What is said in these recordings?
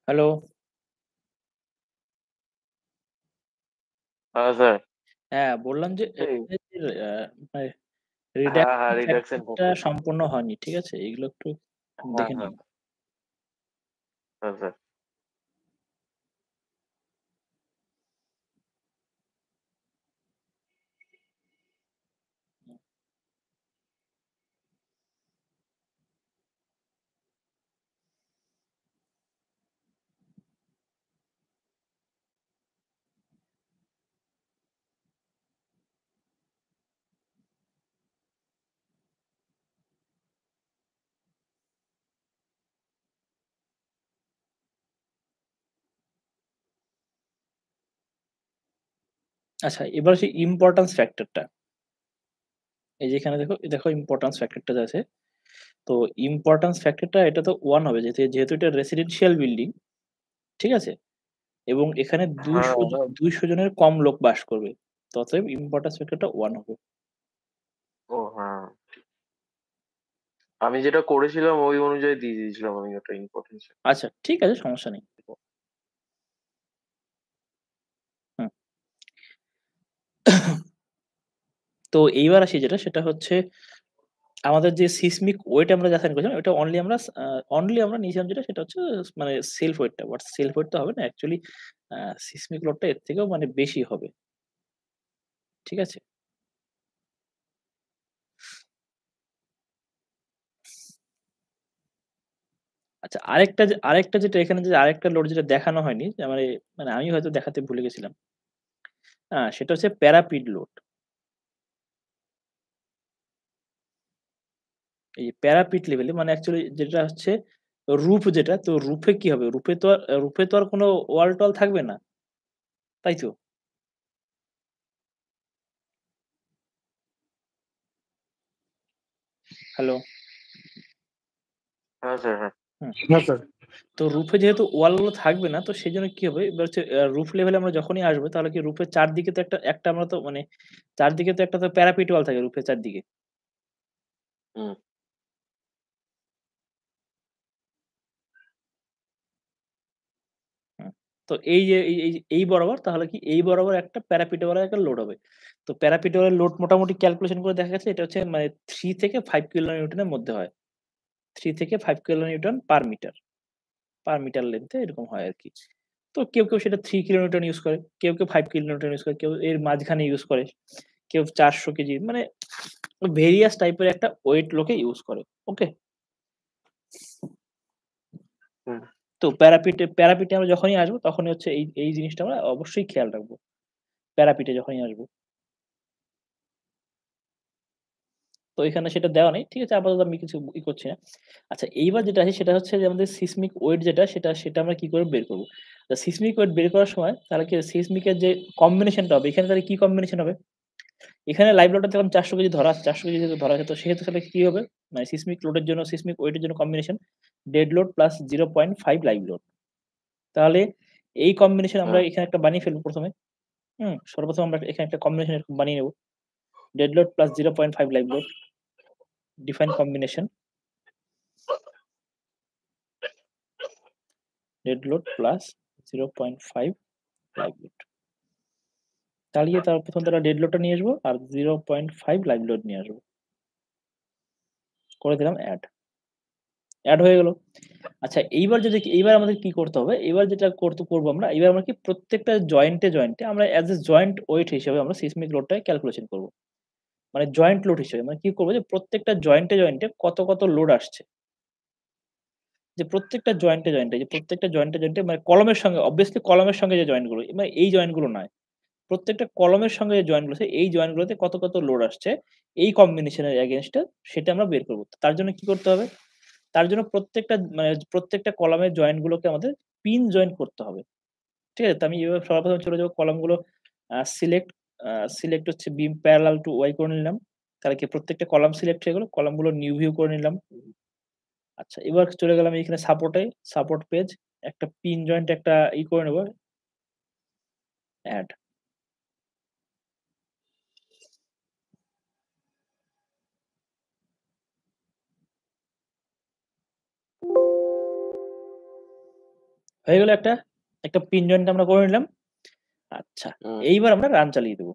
Hello. হ্যাঁ, sir. হ্যাঁ, বললাম যে এই মানে হ্যাঁ, হ্যাঁ, রিডাকশন রিডাকশন ফ্যাক্টরটা ফ্যাক্টর। সম্পূর্ণ হয়নি। ঠিক আছে? এগুলো একটু হ্যাঁ, দেখে হ্যাঁ, নিন। হ্যাঁ, স্যার। আচ্ছা, এবার হচ্ছে ইম্পোর্টেন্স ফ্যাক্টরটা। এই যে এখানে দেখো ইম্পোর্টেন্স ফ্যাক্টরটা যে আছে। তো ইম্পোর্টেন্স ফ্যাক্টরটা এটা তো ১ হবে যেহেতু এটা রেসিডেন্সিয়াল বিল্ডিং, ঠিক আছে? এবং এখানে হ্যাঁ, ২০০ জনের কম লোক বাস করবে। তো অতএব ইম্পোর্টেন্স ফ্যাক্টরটা ১ হবে। ও হ্যাঁ। আমি যেটা করেছিলাম ওই অনুযায়ী দিয়ে দিয়েছিলাম আমি ওটা ইম্পোর্টেন্স। আচ্ছা, ঠিক আছে, সমস্যা নেই। হুম। তো এইবার আসি যেটা সেটা হচ্ছে আমাদের যে সিসমিক ওয়েট আমরা যাচাই করেছিলাম ওটা অনলি আমরা নিয়েছিলাম যেটা সেটা হচ্ছে মানে সেলফ ওয়েটটা। বাট সেলফ ওয়েট তো হবে না অ্যাকচুয়ালি আ সিসমিক লোডটা এর থেকেও মানে বেশি হবে। ঠিক আছে? আচ্ছা, আরেকটা যেটা এখানে যে আরেকটা লোড যেটা দেখানো হয়নি যে মানে আমি হয়তো দেখাতে ভুলে গেছিলাম। সেটা হচ্ছে প্যারাপিট লোড। এই প্যারাপিট লেভেলে মানে অ্যাকচুয়ালি যেটা হচ্ছে রুফ যেটা তো রুফে কি হবে? রুফে তো আর কোনো ওয়াল-টোয়াল থাকবে না। তাই তো? হ্যালো? হ্যাঁ, স্যার, হ্যাঁ। হুম। হ্যাঁ, স্যার। তো রুফে যেহেতু ওয়ালগুলো থাকবে না, তো সেজন্য কি হবে? এবার হচ্ছে রুফ লেভেলে আমরা যখনই আসবো তাহলে কি রুফের চারদিকে তো একটা আমরা তো মানে চারদিকে তো একটা তো প্যারাপিট ওয়াল থাকে রুফের চারদিকে। হুম, হুম। তো এই যে এই বরাবর তাহলে কি এই বরাবর একটা প্যারাপিট ওয়ালের একটা লোড হবে। তো প্যারাপিট ওয়ালের লোড মোটামুটি ক্যালকুলেশন করে দেখা গেছে এটা হচ্ছে মানে ৩ থেকে ৫ কিলোনিউটন এর মধ্যে হয়। ৩ থেকে ৫ kilonewton per metre. Per metre length এ এরকম হয় আরকি। তো কেউ সেটা ৩ কিলোনিউটন ইউস করে, কেউ ৫ কিলোনিউটন ইউস করে, কেউ এর মাঝখানে ইউস করে, কেউ ৪০০ কেজি মানে ভেরিয়াস টাইপের একটা ওয়েট লোকে ইউস করে। ওকে? হুম, তো প্যারাপিটে আমরা যখনই আসবো তখনই হচ্ছে এই জিনিসটা আমরা অবশ্যই খেয়াল রাখবো। প্যারাপিটে যখনই আসবো। তো এখানে সেটা দেওয়া নেই। ঠিক আছে? আপাতত আমি কিছু করছি না। আচ্ছা, এইবার যেটা আছে সেটা হচ্ছে যে আমাদের সিসমিক ওয়েট যেটা সেটা আমরা কি করে বের করব? সিসমিক ওয়েট বের করার সময় তাহলে কি সিসমিক এর যে কম্বিনেশনটা হবে এখানে তাহলে কি কম্বিনেশন হবে? এখানে লাইভ লোডটা দেখলাম ৪০০ কেজি ধরা আছে। ৪০০ কেজি যেহেতু ধরা আছে তো সেহেতু তাহলে কি হবে? মানে সিসমিক লোডের জন্য সিসমিক ওয়েট এর জন্য combination dead load plus ০.৫ live load. তাহলে এই কম্বিনেশন আমরা হুম, এখানে একটা বানিয়ে ফেলব ১ম এ। সর্বপ্রথম আমরা এখানে একটা কম্বিনেশন এরকম বানিয়ে নেব। Dead load plus ০.৫ live load define combination dead load plus ০.৫ live load. তার ১ম তারা ডেড লোডটা নিয়ে আসবো আর ০.৫ লাইভ লোড নিয়ে আসবো। করে দিলাম এড। এড হয়ে গেল। আচ্ছা, এইবার আমাদের কি করতে হবে? এবার যেটা করব আমরা, এবার আমরা কি প্রত্যেকটা জয়েন্টে আমরা এস এ জয়েন্ট ওয়েট হিসেবে আমরা সিসমিক লোডটা ক্যালকুলেশন করব। মানে জয়েন্ট লোড হিসেবে। মানে কি করব যে প্রত্যেকটা জয়েন্টে কত লোড আসছে। যে প্রত্যেকটা জয়েন্টে যে প্রত্যেকটা জয়েন্টে মানে কলমের সঙ্গে obviously কলমের সঙ্গে যে জয়েন্ট গুলো মানে এই জয়েন্ট গুলো নয়। প্রত্যেকটা কলমের সঙ্গে যে জয়েন্ট গুলো আছে এই জয়েন্ট গুলোতে কত লোড আসছে এই কম্বিনেশন এর এগেইনস্ট এ সেটা আমরা বের করব। তার জন্য কি করতে হবে? তার জন্য প্রত্যেকটা কলামের জয়েন্ট গুলোকে আমাদের পিন জয়েন্ট করতে হবে। ঠিক আছে? তো আমি এভাবে সর্বপ্রথম চলে যাব কলামগুলো আ সিলেক্ট সিলেক্ট হচ্ছে বিম প্যারালাল টু ওয়াই করে নিলাম। তাহলে কি প্রত্যেকটা কলাম সিলেক্ট হয়ে গেল। কলামগুলো নিউ ভিউ করে নিলাম। আচ্ছা, এবার চলে গেলাম এখানে সাপোর্ট পেজ একটা পিন জয়েন্ট একটা করে নেব এড। হয়ে গেল একটা পিন জয়েন্ট আমরা করে নিলাম। আচ্ছা, হুম। এইবার আমরা রান চালিয়ে দেব।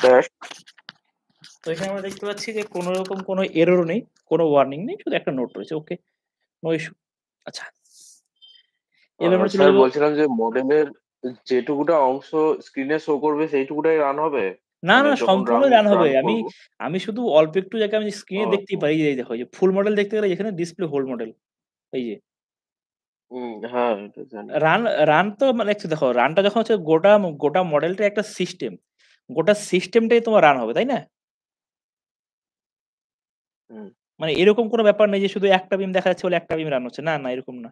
স্যার, তো এখানে আমরা দেখতে পাচ্ছি যে কোন রকম কোন এরর নেই, কোন ওয়ার্নিং নেই। শুধু একটা নোট রয়েছে। ওকে, নো ইস্যু। আচ্ছা, এবার আমরা চলে স্যার যাব। বলছিলাম যে মডেলের যেটুকুটা অংশ স্ক্রিনে শো করবে সেইটুকুটাই রান হবে? না, মানে না যখন সম্পূর্ণই রান হবে। রান আমি করব? আমি শুধু অল্প একটু জায়গায় আমি স্ক্রিনে দেখতেই ও, পারি। এই দেখো, এই যে ফুল মডেল দেখতে গেলে এখানে ডিসপ্লে হোল মডেল। এই যে হ্যাঁ, এটা জানি। রান রান তো মানে দেখো রানটা যখন হচ্ছে গোটা মডেলটা একটা সিস্টেম। গোটা সিস্টেমটাই তোমার রান হবে, তাই না? হুম, মানে এরকম কোন ব্যাপার নেই যে শুধু একটা বিম দেখা যাচ্ছে বলে একটা বিম রান হচ্ছে। না, না এরকম না।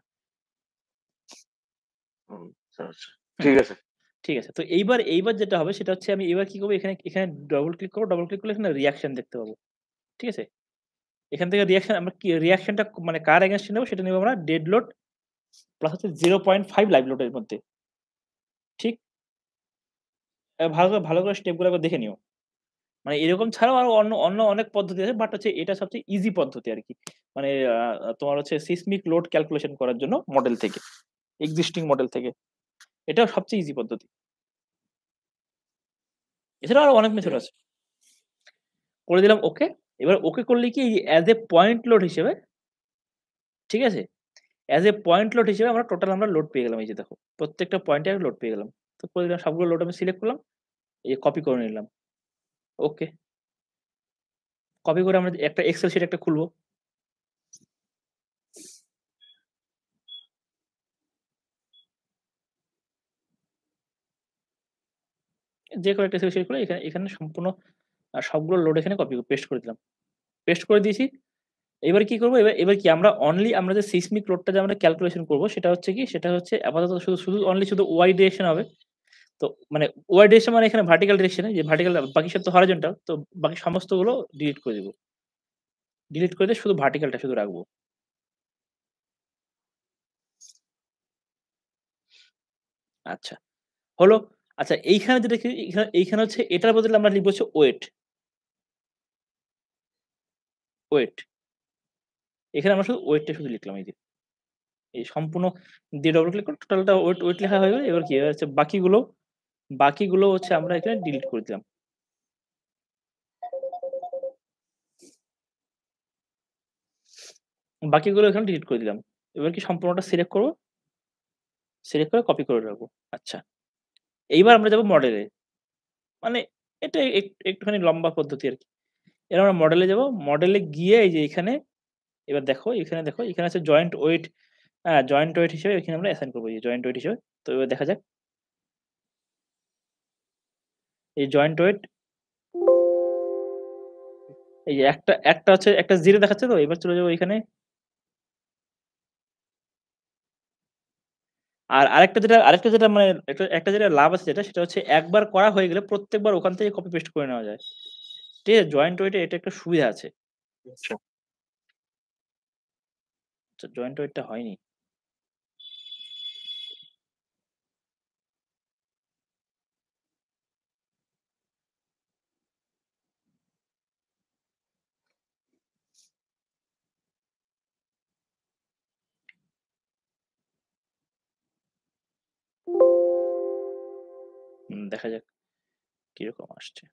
হুম, আচ্ছা, আচ্ছা। হুম, ঠিক আছে। ঠিক আছে। তো এইবার যেটা হবে সেটা হচ্ছে আমি এবার কি করব, এখানে ডবল ক্লিক করব। ডবল ক্লিক করলে এখানে রিঅ্যাকশন দেখতে পাবো। ঠিক আছে? এখান থেকে রিঅ্যাকশন আমরা কি রিঅ্যাকশনটা মানে কার এগেইনস্ট এ নেব সেটা নেব আমরা ডেড লোড প্লাস হচ্ছে 0.5 লাইভ লোড এর মধ্যে। ঠিক? ভালো করে স্টেপগুলো একবার দেখে নিও। মানে এরকম ছাড়াও আরো অন্য অনেক পদ্ধতি আছে। বাট হচ্ছে এটা সবচেয়ে ইজি পদ্ধতি আরকি। মানে তোমার হচ্ছে সিসমিক লোড ক্যালকুলেশন করার জন্য মডেল থেকে, এক্সিস্টিং মডেল থেকে। এটাও সবচেয়ে ইজি পদ্ধতি। এছাড়াও আরো অনেক মেথড হুম, আছে। করে দিলাম ওকে। এবার ওকে করলে কি এস এ পয়েন্ট লোড হিসেবে, ঠিক আছে? এস এ পয়েন্ট লোড হিসেবে আমরা লোড পেয়ে গেলাম। এই যে দেখো। প্রত্যেকটা পয়েন্টে লোড পেয়ে গেলাম। তো করে দিলাম সবগুলো লোড আমি সিলেক্ট করলাম। এই কপি করে নিলাম। ওকে। কপি করে আমরা একটা এক্সেল শিট একটা খুলব। যেকোনো একটা এক্সেল শিট খুলে এখানে সম্পূর্ণ সবগুলো লোড এখানে পেস্ট করে দিলাম। পেস্ট করে দিয়েছি। এবার কি করব? এবার কি আমরা যে সিসমিক লোডটা যে আমরা ক্যালকুলেশন করব সেটা হচ্ছে কি? সেটা হচ্ছে আপাতত শুধু ওয়াই ডিরেকশন হবে। তো মানে ওয়াই ডিরেকশন মানে এখানে ভার্টিক্যাল ডিরেকশন এ যে ভার্টিক্যাল বাকি সব তো হরাইজন্টাল। তো বাকি সমস্তগুলো ডিলিট করে দিব। ডিলিট করে দিয়ে শুধু ভার্টিক্যালটা শুধু রাখবো। আচ্ছা, হলো। আচ্ছা এইখানে যেটা কি এইখানে হচ্ছে এটার বদলে আমরা লিখব হচ্ছে ওয়েট, ওয়েট। এখানে আমরা শুধু ওয়েটটা শুধু লিখলাম এই যে। এই সম্পূর্ণ দিয়ে ডবল ক্লিক করে টোটালটা ওয়েট লেখা হয়ে গেল। এবার কি এবার হচ্ছে বাকিগুলো হচ্ছে আমরা এখানে ডিলিট করে দিলাম। বাকিগুলো এখানে ডিলিট করে দিলাম। এবার কি সম্পূর্ণটা সিলেক্ট করব। সিলেক্ট করে কপি করে রাখবো। আচ্ছা। এইবার আমরা যাব মডেলে। মানে এটা একটুখানি লম্বা পদ্ধতি আরকি। এবার আমরা মডেলে যাব। মডেলে গিয়ে এই যে এখানে এবার দেখো, এখানে দেখো, এখানে আছে জয়েন্ট ওয়েট, জয়েন্ট ওয়েট হিসেবে এখানে আমরা অ্যাসাইন করব এই যে জয়েন্ট ওয়েট হিসেবে। তো এবার দেখা যাক। এই জয়েন্ট ওয়েট এই যে একটা হচ্ছে একটা 0 দেখাচ্ছে তো এবার চলে যাব এখানে। আর আরেকটা যেটা মানে একটা যেটা লাভ আছে সেটা হচ্ছে একবার করা হয়ে গেলে প্রত্যেকবার ওখান থেকে কপি পেস্ট করে নেওয়া যায়। ঠিক আছে? জয়েন্ট ওয়েট এ এটা একটা সুবিধা আছে। আচ্ছা। আচ্ছা জয়েন্ট ওয়েট টা হয়নি। দেখা যাক কিরকম আসছে।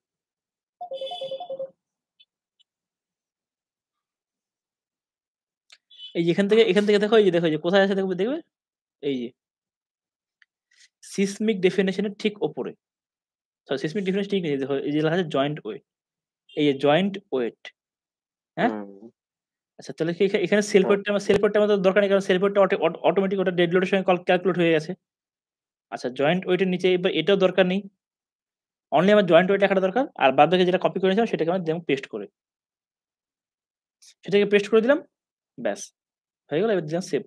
এই যে এখান থেকে দেখো এই যে কোথায় আছে দেখবে? এই যে সিসমিক ডেফিনিশন এর ঠিক উপরে। সিসমিক ডেফিনিশন ঠিক নেই। দেখো এই যে লেখা আছে জয়েন্ট ওয়েট। এই যে জয়েন্ট ওয়েট, হ্যাঁ? হুম, আচ্ছা তাহলে কি এখানে হ্যাঁ, সেল ওয়েটটা আমাদের দরকার নেই কারণ সেল ওয়েটটা অটোমেটিক ওটা ডেড লোডের সঙ্গে ক্যালকুলেট হয়ে গেছে। আচ্ছা জয়েন্ট ওয়েট এর নিচে এবার এটাও দরকার নেই। অনলি আমার জয়েন্ট ওয়েট লেখাটা দরকার। আর বাদবাকি যেটা কপি করে নিয়েছিলাম সেটাকে আমরা দিলাম পেস্ট করে। সেটাকে পেস্ট করে দিলাম। ব্যাস হয়ে গেল। এবার দিলাম সেভ।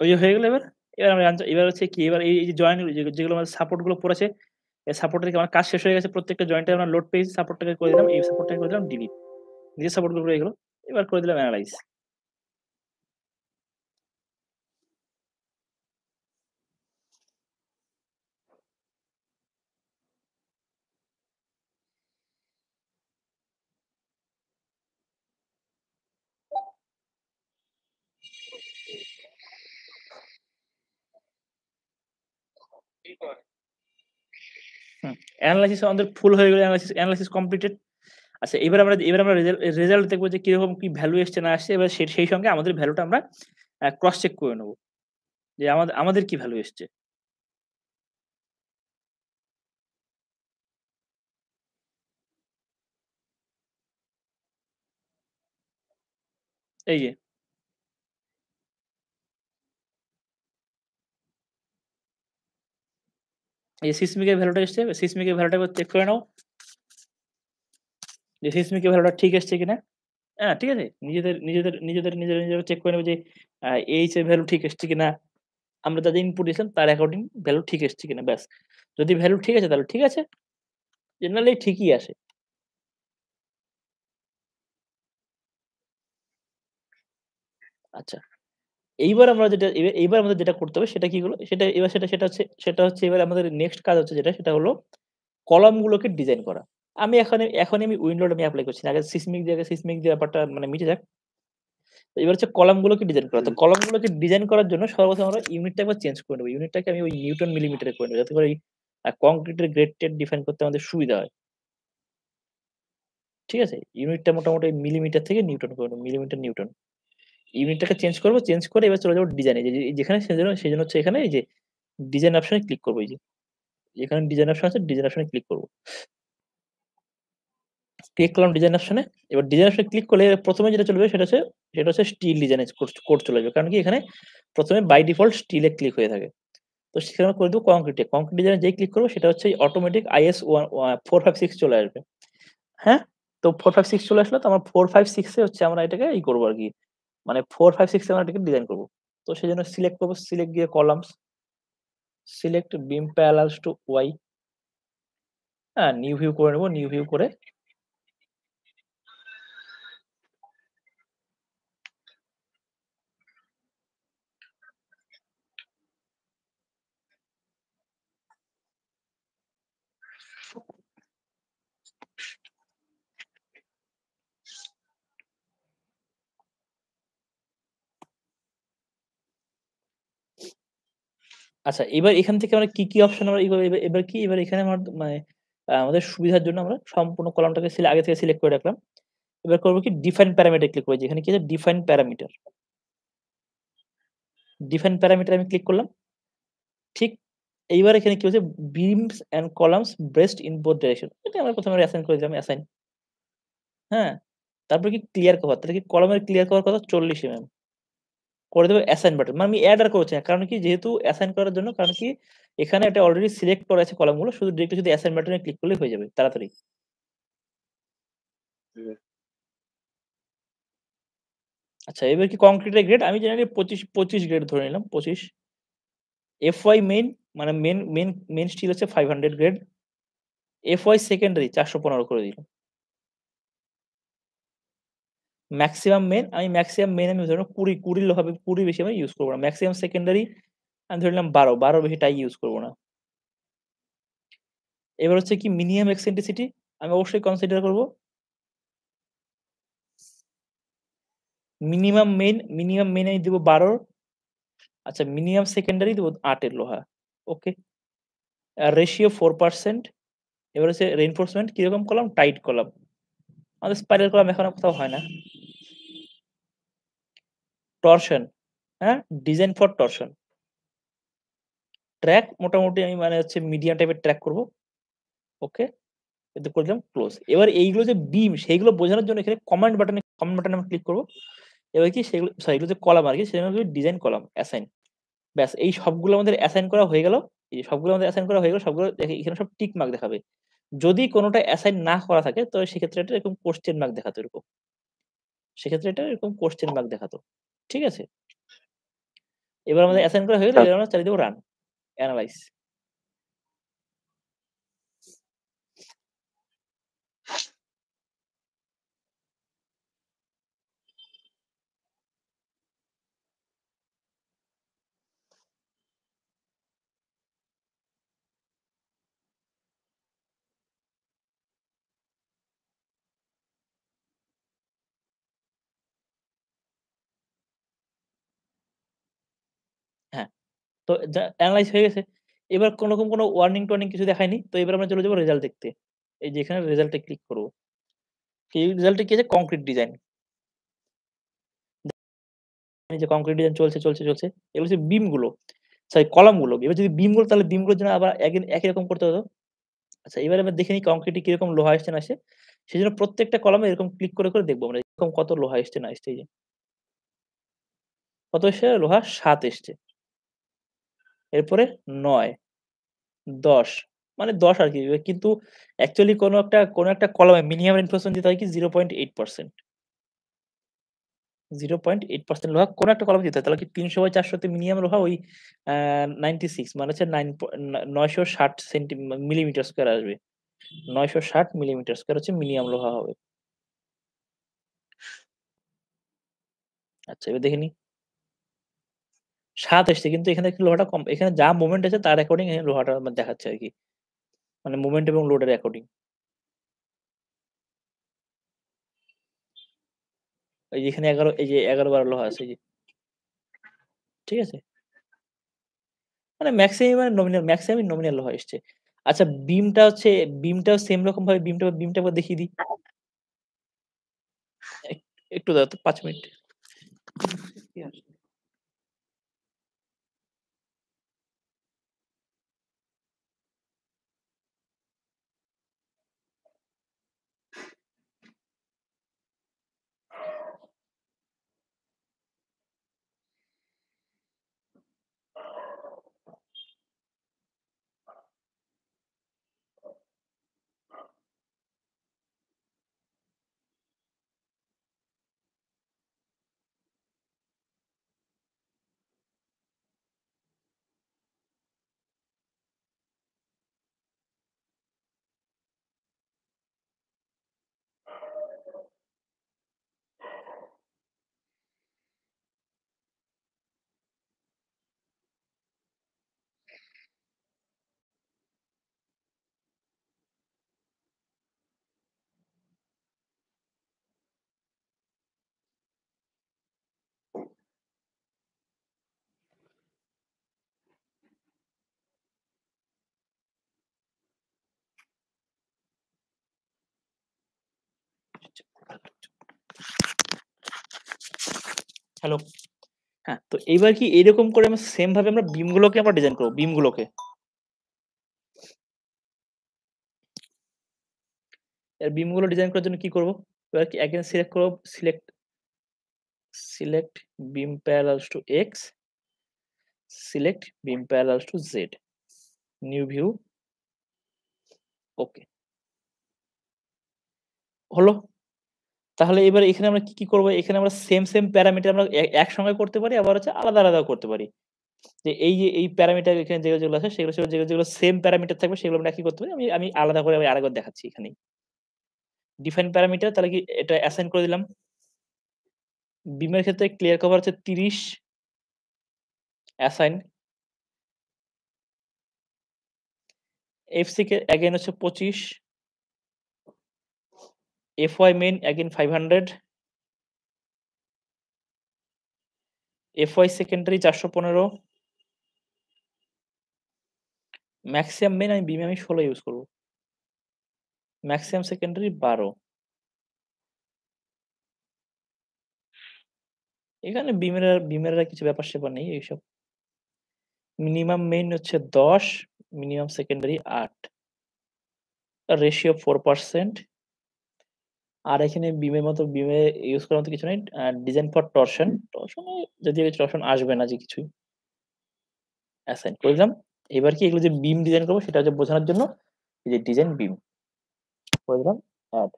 ওই যে হয়ে গেল এবার? এবার আমরা এবার হচ্ছে কি এবার এই যে জয়েন্ট যেগুলো আমাদের সাপোর্ট গুলো পড়েছে, এই সাপোর্ট থেকে আমার কাজ শেষ হয়ে গেছে। প্রত্যেকটা জয়েন্টে আমরা লোড পেয়েছি। সাপোর্টটাকে করে দিলাম। এই সাপোর্টটাকে করে দিলাম ডিলিট। নিজের সাপোর্ট গুলো রয়ে গেল। এবার করে দিলাম এনালাইজ। হুম, এনালাইসিস আমাদের ফুল হয়ে গেল। Analysis completed. আচ্ছা এবার আমরা রেজাল্ট দেখব যে কিরকম কি ভ্যালু এসছে না আসছে। এবার সেই সঙ্গে আমাদের ভ্যালুটা আমরা ক্রস চেক করে নেব। যে আমাদের কি ভ্যালু এসছে। এই যে, এই সিসমিক এর ভ্যালুটা এসছে। সিসমিক এর ভ্যালুটা এবার চেক করে নাও। যে সিসমিক এর ভ্যালুটা ঠিক এসছে কিনা। হ্যাঁ, ঠিক আছে? নিজেরা চেক করে নেবে যে এইচ এর ভ্যালু ঠিক এসছে কিনা। আমরা যা ইনপুট দিয়েছিলাম তার অ্যাকর্ডিং ভ্যালু ঠিক এসছে কিনা ব্যাস। যদি ভ্যালু ঠিক আছে তাহলে ঠিক আছে। জেনারেলি ঠিকই আসে। আচ্ছা। এইবার আমাদের যেটা করতে হবে সেটা কি হলো? সেটা হচ্ছে এবার আমাদের নেক্সট কাজ হচ্ছে যেটা সেটা হলো কলাম গুলোকে ডিজাইন করা। এখনই আমি উইন্ডোড আমি এপ্লাই করছি না। আগে সিসমিক দিয়ে ব্যাপারটা মানে মিটে যাক। তো এবার হচ্ছে কলাম গুলোকে ডিজাইন করা। তো হুম, কলাম গুলোকে ডিজাইন করার জন্য সর্বপ্রথম আমরা ইউনিটটা একবার চেঞ্জ করে নেব। ইউনিটটাকে আমি ওই নিউটন মিলিমিটারে করে নেব। যাতে করে এই কংক্রিটের গ্রেড-টেড ডিফাইন করতে আমাদের সুবিধা হয়। ঠিক আছে? ইউনিটটা মোটামুটি মিলিমিটার থেকে নিউটন করে নেব। Millimetre newton. ইউনিটটাকে চেঞ্জ করব। চেঞ্জ করে এবার চলে যাব ডিজাইন এ। যেখানে সেজন্য হচ্ছে এখানে এই যে ডিজাইন অপশন এ ক্লিক করব এই যে। যেখানে ডিজাইন অপশন আছে ডিজাইন অপশন এ ক্লিক করব। ক্লিক করলাম ডিজাইন অপশন এ। এবার ডিজাইন অপশন এ ক্লিক করলে ১ম এ যেটা চলবে সেটা হচ্ছে স্টিল ডিজাইন এর কোড চলে আসবে। কারণ কি এখানে ১ম এ বাই ডিফল্ট স্টিল এ ক্লিক হয়ে থাকে। তো সেখানে আমরা করে দেব কংক্রিট এ। কংক্রিট ডিজাইন এ যেই ক্লিক করব সেটা হচ্ছে অটোমেটিক IS 456 চলে আসবে। হ্যাঁ? তো 456 চলে আসলো তো আমরা 456 এ হচ্ছে আমরা এটাকে করব আরকি। মানে 456 এ আমরা এটাকে ডিজাইন করব। তো সেজন্য সিলেক্ট করব। সিলেক্ট গিয়ে columns, select beam parallels two Y. হ্যাঁ? নিউ ভিউ করে নেব। নিউ ভিউ করে আচ্ছা এবার এখান থেকে আমরা কি অপশন আমরা এবার এখানে আমার মানে আমাদের সুবিধার জন্য আমরা সম্পূর্ণ কলামটাকে আগে থেকে সিলেক্ট করে রাখলাম। এবার করব কি ডিফাইন প্যারামিটার ক্লিক করব। যেখানে কি আছে ডিফাইন প্যারামিটার। ডিফাইন প্যারামিটার আমি ক্লিক করলাম। ঠিক এইবার এখানে কি হচ্ছে beans and columns breast in both direction. এটা আমরা ১ম এ অ্যাসাইন করে দিলাম অ্যাসাইন। হ্যাঁ? তারপরে কি ক্লিয়ার কভার। তাহলে কি কলামের ক্লিয়ার কভার কত ৪০ করে দেব অ্যাসাইন বাটন। মানে আমি এড আর করছি না। কারণ কি যেহেতু অ্যাসাইন করার জন্য কারণ কি এখানে এটা অলরেডি সিলেক্ট করা আছে কলামগুলো। শুধু অ্যাসাইন বাটনে ক্লিক করলেই হয়ে যাবে তাড়াতাড়ি। হুম, আচ্ছা এবার কি কংক্রিটের গ্রেড আমি জেনারেলি ২৫ গ্রেড ধরে নিলাম ২৫। FY মেইন মানে মেইন স্টিল হচ্ছে 500 গ্রেড। FY সেকেন্ডারি ৪১৫ করে দিলাম। ম্যাক্সিমাম মেইন আমি ধরুন ২০ হবে ২০ বেশি আমি ইউজ করব না। ম্যাক্সিমাম সেকেন্ডারি আমি ধরে নিলাম ১২, ১২ বেশি টাই ইউজ করব না। এবার হচ্ছে কি মিনিমাম এক্সেন্ট্রিসিটি আমি অবশ্যই কনসিডার করব। মিনিমাম মেইন আমি দিব ১২। আচ্ছা মিনিমাম সেকেন্ডারি দিব ৮ এর লোহা। ওকে। আর রেশিও 4%। এবার হচ্ছে রিইনফোর্সমেন্ট কিরকম কলাম? Tight column. আমাদের স্পাইরাল কলাম এখন আর কোথাও হয় না। টরশন, হ্যাঁ? Design for torsion. ট্র্যাক মোটামুটি আমি মানে হচ্ছে মিডিয়াম টাইপের ট্র্যাক করব। ওকে। এতে করে দিলাম ক্লোজ। এবার এইগুলো যে বিম সেইগুলো বোঝানোর জন্য এখানে কমান্ড বাটনে আমি ক্লিক করব। এবার কি সেগুলো সরি এগুলো যে কলাম আরকি সেগুলো হলো ডিজাইন কলাম অ্যাসাইন। ব্যাস এই সবগুলো আমাদের অ্যাসাইন করা হয়ে গেল। এই যে সবগুলো আমাদের অ্যাসাইন করা হয়ে গেল। সবগুলো এখানে সব টিক মার্ক দেখাবে। যদি কোনটা অ্যাসাইন না করা থাকে তো সেক্ষেত্রে এটা এরকম কোয়েশ্চেন মার্ক দেখাতো এরকম। সেক্ষেত্রে এটা এরকম কোয়েশ্চেন মার্ক দেখাতো। ঠিক আছে? এবার আমাদের অ্যাসাইন করা হয়ে গেলে এবার আমরা চালিয়ে দেব রান, এনালাইজ। হ্যাঁ, তো এনালাইজ হয়ে গেছে। এবার কোনরকম কোনো ওয়ার্নিং-টোয়ার্নিং কিছু দেখায়নি। তো এবার আমরা চলে যাবো রেজাল্ট দেখতে। এই যে এখানে রেজাল্টে ক্লিক করব। এই রেজাল্টে কি আছে? Concrete design. এই যে কংক্রিট ডিজাইন চলছে। এগুলো হচ্ছে বিমগুলো, সরি কলামগুলো। এবার যদি বিমগুলো তাহলে বিমগুলোর জন্য আবার একই রকম করতে হতো। আচ্ছা এবারে আমরা দেখে নিই কংক্রিটে কিরকম লোহা আসছে না আসে। সেজন্য প্রত্যেকটা কলামে এরকম ক্লিক করে দেখব আমরা এরকম কত লোহা এসছে না এসছে এই যে। কত এসছে? লোহা ৭ এসছে। এরপরে ৯, ১০ মানে ১০ আরকি। কিন্তু অ্যাকচুয়ালি কোনো একটা কলামে মিনিমাম রেইনফোর্সমেন্ট দিতে হয় কি 0.8%। 0.8% লোহা কোনো একটা কলামে দিতে হয়। তাহলে কি ৩০০/৪০০ তে মিনিমাম লোহা ওই আ 96 মানে হচ্ছে ৯৬০ মিলিমিটার স্কয়ার আসবে। ৯৬০ মিলিমিটার স্কয়ার হচ্ছে মিনিমাম লোহা হবে। আচ্ছা এবার দেখে নিই। ৭ এসছে কিন্তু এখানে একটু লোহাটা কম। এখানে যা মোমেন্ট আছে তার অ্যাকর্ডিং এখানে লোহাটা আমার দেখাচ্ছে আরকি। মানে মোমেন্ট এবং লোডের অ্যাকর্ডিং। এই যে এখানে ১১ এই যে ১১-১২ লোহা আছে এই যে। ঠিক আছে? মানে ম্যাক্সিমামই নমিনাল লোহা এসছে। আচ্ছা বিমটাও সেম রকম ভাবে বিমটা একবার দেখিয়ে দিই। এক একটু দাঁড়াও তো ৫ মিনিট। হ্যালো? হ্যাঁ, তো এইবার কি এরকম করে আমরা সেম ভাবে আমরা বিমগুলোকে আমরা ডিজাইন করব, বিমগুলোকে। বিমগুলো ডিজাইন করার জন্য কি করব? এবার কি এগেইন সিলেক্ট করব, select beam parallels to X, select beam parallels to Z. New view, okay. হলো? তাহলে এবার এখানে আমরা কি করব? এখানে আমরা সেম প্যারামিটার আমরা একসঙ্গে করতে পারি, আবার হচ্ছে আলাদাও করতে পারি। যে এই যে এই প্যারামিটার এখানে যেগুলো আছে সেগুলো ছিল যেগুলো সেম প্যারামিটার থাকবে সেগুলো আমরা একই করতে পারি। আমি আমি আলাদা করে আমি আরেকবার দেখাচ্ছি এখানেই। ডিফাইন প্যারামিটার তাহলে কি এটা অ্যাসাইন করে দিলাম। বিমের ক্ষেত্রে ক্লিয়ার কভার হচ্ছে ৩০, অ্যাসাইন। এফসি কে এগেইন হচ্ছে ২৫, FY main again 500, FY secondary ৪১৫, maximum main আমি বিমে আমি ১৬ ইউজ করব। Maximum secondary ১২। এখানে বিমের আর কিছু ব্যাপার-স্যাপার নেই এইসব। মিনিমাম মেইন হচ্ছে ১০, মিনিমাম সেকেন্ডারি ৮। রেশিও 4%। আর এখানে বিমে ইউজ করার মতো কিছু নাই। Design for torsion. টরশন এ যদিও টরশন আসবে না যে কিছুই। অ্যাসাইন করে দিলাম। এবার কি এগুলো যে বিম ডিজাইন করব সেটা হচ্ছে বোঝানোর জন্য এই যে ডিজাইন বিম করে দিলাম এড।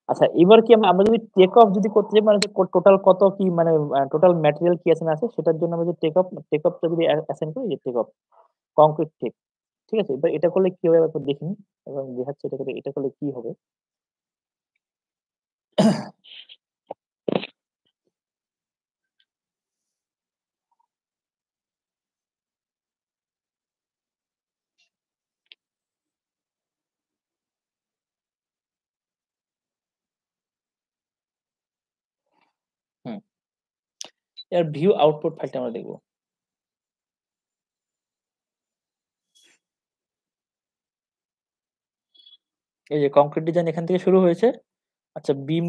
আচ্ছা এবার কি আমরা আমরা যদি টেক অফ যদি করতে যাই মানে টোটাল কত কি মানে টোটাল ম্যাটেরিয়াল কি আছে না আছে সেটার জন্য আমরা যদি টেক অফটা যদি অ্যাসাইন করি যে টেক অফ কংক্রিট টেক। ঠিক আছে? এবার এটা করলে কি হবে একবার দেখে নিই এবং দেখাচ্ছি এটা করলে কি হবে। হুম, এর ভিউ আউটপুট ফাইলটা আমরা দেখব। এই যে কংক্রিট ডিজাইন এখান থেকে শুরু হয়েছে। আচ্ছা বিম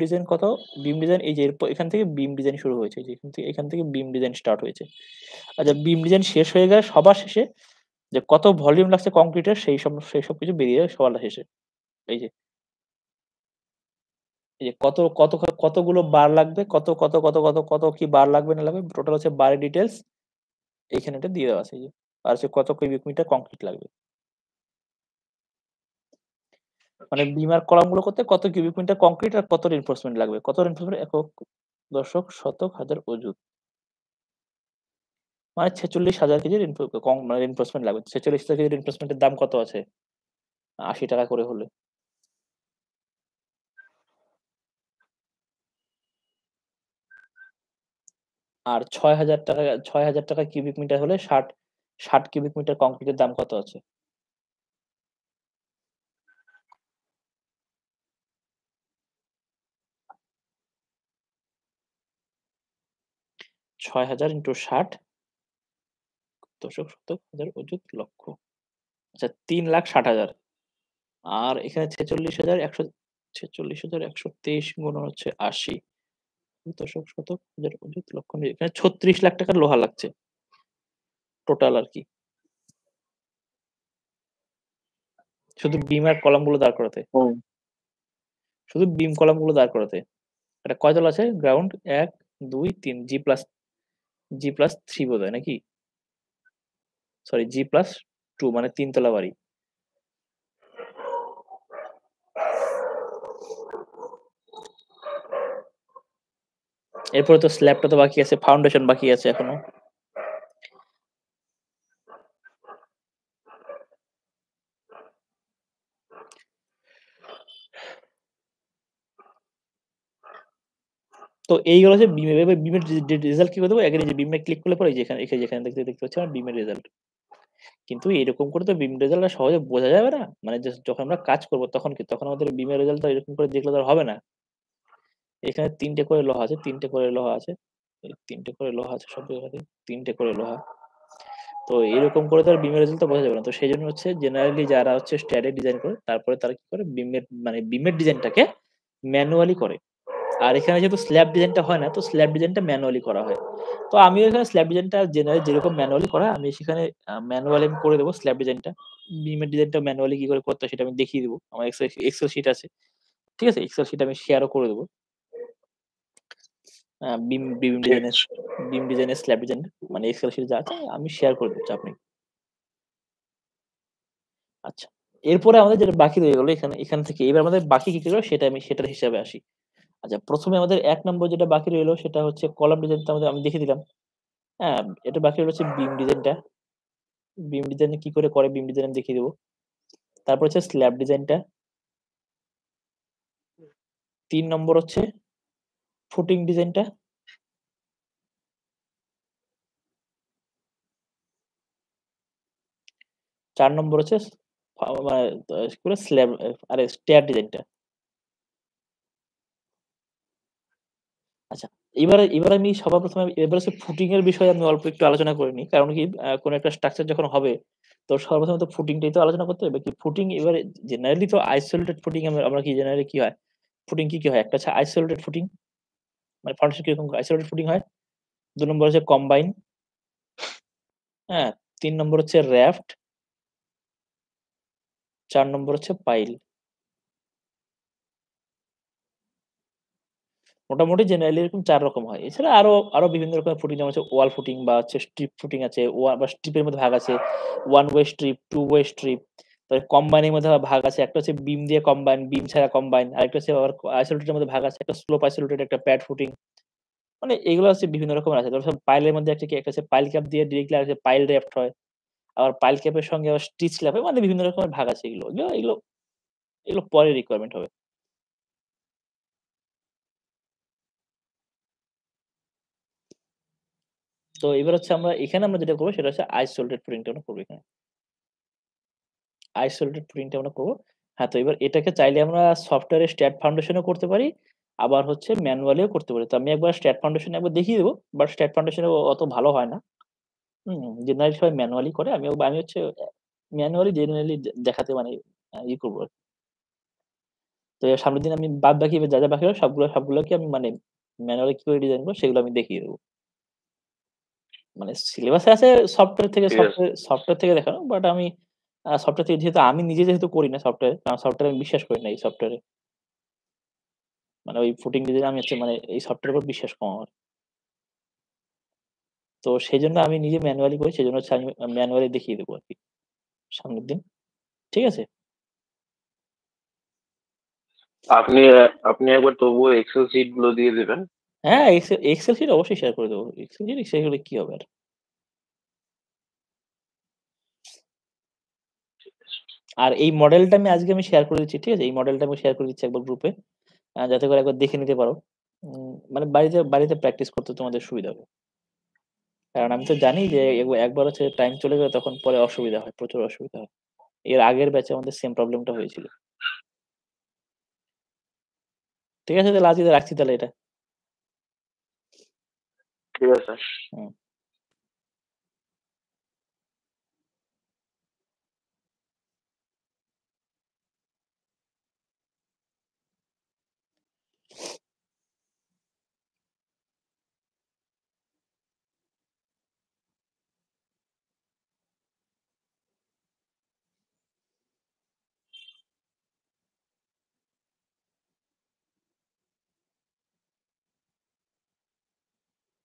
ডিজাইন কত? বিম ডিজাইন এই যে এখান থেকে বিম ডিজাইন শুরু হয়েছে। এই যে এখান থেকে বিম ডিজাইন স্টার্ট হয়েছে। আচ্ছা বিম ডিজাইন শেষ হয়ে গেলে সবার শেষে যে কত ভলিউম লাগছে কংক্রিটের সেই সব কিছু বেরিয়ে যাবে সবার শেষে। এই যে এই যে কতগুলো বার লাগবে, কত কি বার লাগবে না লাগবে টোটাল হচ্ছে বারের ডিটেইলস এইখানে এটা দিয়ে দেওয়া আছে এই যে। আর হচ্ছে কত কিউবিক মিটার কংক্রিট লাগবে। মানে বিম আর কলাম গুলো করতে কত কিউবিক মিটার কংক্রিট আর কত রিইনফোর্সমেন্ট লাগবে। কত রিইনফোর্সমেন্ট একক, দশক, শতক, হাজার, অযুত। মানে ৪৬,০০০ কেজি মানে রিইনফোর্সমেন্ট লাগবে। ৪৬,০০০ কেজি রিইনফোর্সমেন্টের দাম কত আছে? ৳৮০ করে হলে। আর ৳৬,০০০ কিউবিক মিটার হলে ৬০ কিউবিক মিটার কংক্রিটের দাম কত আছে? ৬,০০০ ইন্টু ৬০ দশক, শতক, হাজার, অযুত, লক্ষ। আচ্ছা ৩,৬০,০০০ আর এখানে ৪৬,১২৩ গুণন হচ্ছে ৮০ দশক, শতক, হাজার, অযুত, লক্ষ নিয়ে এখানে ৩৬,০০,০০০ টাকার লোহা লাগছে। টোটাল আরকি। শুধু বিম আর কলামগুলো দাঁড় করাতে। হুম, শুধু বিম কলামগুলো দাঁড় করাতে। এটা কয় তলা আছে? গ্রাউন্ড ১, ২, ৩ G+3 বোধহয় নাকি? সরি G+2 মানে ৩ তলা বাড়ি। এরপরে তো স্ল্যাবটা তো বাকি আছে, ফাউন্ডেশন বাকি আছে এখনো। তো এইগুলো হচ্ছে বিমের এবার বিমের রেজাল্ট কি করে দেবো? এখানে যে বিমে ক্লিক করলে পরে এই যে যেখানে দেখতে পাচ্ছি আমার বিমের রেজাল্ট। কিন্তু এরকম করে তো বিম রেজাল্টটা সহজে বোঝা যাবে না। মানে জাস্ট যখন আমরা কাজ করব তখন কি? তখন আমাদের বিমের রেজাল্টটা এরকম করে দেখলে তো আর হবে না। এখানে ৩ টে করে লোহা আছে, ৩ টে করে লোহা আছে। এই ৩ টে করে লোহা আছে সব জায়গাতেই। ৩ টে করে লোহা। তো এরকম করে তো আর বিমের রেজাল্টটা বোঝা যাবে না। তো সেজন্য হচ্ছে জেনারেলি যারা হচ্ছে স্ট্যাডে ডিজাইন করে তারপরে তারা কি করে বিমের ডিজাইনটাকে ম্যানুয়ালি করে। আর এখানে যেহেতু স্ল্যাব ডিজাইনটা হয় না, তো স্ল্যাব ডিজাইনটা ম্যানুয়ালি করা হয়। তো আমিও এখানে স্ল্যাব ডিজাইনটা জেনারেলি যেরকম ম্যানুয়ালি করা হয়, আমি সেখানে ম্যানুয়ালি আমি করে দেব স্ল্যাব ডিজাইনটা। বিমের ডিজাইনটা ম্যানুয়ালি কি করে করতে হয় সেটা আমি দেখিয়ে দেব। আমার এক্সেল শিট আছে। ঠিক আছে? এক্সেল শিট আমি শেয়ারও করে দেব। আ বিম বিম ঠিক ডিজাইনের আছে। বিম ডিজাইনের স্ল্যাব ডিজাইন মানে এক্সেল শিট যা আছে আমি শেয়ার করে দেব, চাপ নেই। আচ্ছা। এরপরে আমাদের যেটা বাকি রয়ে গেল এখান থেকে এবার আমাদের বাকি কি রইল সেটার হিসাবে আসি। আচ্ছা ১ম এ আমাদের ১ নম্বর যেটা বাকি রইল সেটা হচ্ছে কলাম ডিজাইনটা আমি দেখিয়ে দিলাম। হ্যাঁ, এটা বাকি রইল হচ্ছে বিম ডিজাইনটা। বিম ডিজাইন কি করে করে বিম ডিজাইন আমি দেখিয়ে দেব। তারপর হচ্ছে স্ল্যাব ডিজাইনটা। ৩ নম্বর হচ্ছে ফুটিং ডিজাইনটা। ৪ নম্বর হচ্ছে মানে কি বলে স্ল্যাব আরে স্টেয়ার ডিজাইনটা। আচ্ছা, এবার আমি সবার ১ম এবার হচ্ছে ফুটিং এর বিষয়ে আমি অল্প একটু আলোচনা করে নিই। কারণ কি কোন একটা স্ট্রাকচার যখন হবে তো সর্বপ্রথম তো ফুটিংটাই তো আলোচনা করতে হবে। কি ফুটিং এবারে জেনারেলি তো আইসোলেটেড ফুটিং আমরা কি জেনারেলি কি হয়? ফুটিং কি হয়? একটা হচ্ছে আইসোলেটেড ফুটিং মানে ফাউন্ডেশন কিরকম আইসোলেটেড ফুটিং হয়? ২ নম্বর হচ্ছে কম্বাইন, হ্যাঁ? ৩ নম্বর হচ্ছে র‍্যাফট, ৪ নম্বর হচ্ছে পাইল। মোটামুটি জেনারেলি এরকম ৪ রকম হয়। এছাড়া আরো বিভিন্ন রকমের ফুটিং যেমন হচ্ছে ওয়াল ফুটিং বা হচ্ছে স্ট্রিপ ফুটিং আছে। বা স্ট্রিপের মধ্যে ভাগ আছে। One way strip, two way strip. তবে কম্বাইন এর মধ্যে আবার ভাগ আছে। একটা হচ্ছে বিম দিয়ে কম্বাইন, বিম ছাড়া কম্বাইন। আরেকটা হচ্ছে আবার আইসোলেটেড এর মধ্যে ভাগ আছে। একটা স্লোপ আইসোলেটেড, একটা প্যাড ফুটিং। মানে এগুলো হচ্ছে বিভিন্ন রকমের আছে। তারপর পাইলের মধ্যে একটা কি একটা হচ্ছে পাইল ক্যাপ দিয়ে ডিরেক্টলি আরেকটা পাইল র‍্যাপ্ট হয়। আবার পাইল ক্যাপের সঙ্গে আবার স্টিচ ল্যাপ হয়। মানে বিভিন্ন রকমের ভাগ আছে এগুলো। এগুলো পরে রিকোয়ারমেন্ট হবে। তো এবার হচ্ছে আমরা এখানে আমরা যেটা করব সেটা হচ্ছে আইসোলেটেড ফুটিংটা আমরা করব এখানে। আইসোলেটেড ফুটিংটা আমরা করব। হ্যাঁ, তো এবার এটাকে চাইলে আমরা সফটওয়্যারের স্ট্যাট ফাউন্ডেশন এও করতে পারি। আবার হচ্ছে ম্যানুয়ালিও করতে পারি। তো আমি একবার স্ট্যাট ফাউন্ডেশন একবার দেখিয়ে দেব। বাট স্ট্যাট ফাউন্ডেশন এ অত ভালো হয় না। জেনারেলি সবাই ম্যানুয়ালি করে। আমি হচ্ছে ম্যানুয়ালি জেনারেলি দেখাতে মানে করব আরকি। তো এর সামনের দিন আমি বাদবাকি যা বাকি হবে সবগুলোকে আমি মানে ম্যানুয়ালি কি করে ডিজাইন করব সেগুলো আমি দেখিয়ে দেব। মানে সিলেবাসে আছে ঠিক আছে। সফটওয়্যার থেকে দেখানো। বাট আমি সফটওয়্যার থেকে যেহেতু আমি নিজে যেহেতু করি না সফটওয়্যার, কারণ সফটওয়্যারে আমি বিশ্বাস করি না এই সফটওয়্যারে। মানে ওই ফুটিং ডিজাইন আমি হচ্ছে মানে এই সফটওয়্যারের উপর বিশ্বাস কম আমার। তো সেজন্য আমি নিজে ম্যানুয়ালি করি। সেজন্য হচ্ছে আমি ম্যানুয়ালি দেখিয়ে দেব আরকি সামনের দিন। ঠিক আছে? আপনি আপনি একবার তবুও এক্সেল শিট গুলো দিয়ে দিবেন। হ্যাঁ, এক্সেল শিট অবশ্যই শেয়ার করে দেব। এক্সেল শিট হলে কি হবে আর? আর এই মডেলটা আমি আজকে শেয়ার করে দিচ্ছি। ঠিক আছে? এই মডেলটা আমি শেয়ার করে দিচ্ছি একবার গ্রুপে। যাতে করে একবার দেখে নিতে পারো। মানে বাড়িতে প্র্যাকটিস করতে তোমাদের সুবিধা হবে। কারণ আমি তো জানি যে একবার হচ্ছে টাইম চলে গেলে তখন পরে অসুবিধা হয়, প্রচুর অসুবিধা হয়। এর আগের ব্যাচে আমাদের সেম প্রবলেমটা হয়েছিল। ঠিক আছে? তাহলে আজকে রাখছি তাহলে এটা। ঠিক আছে? হুম।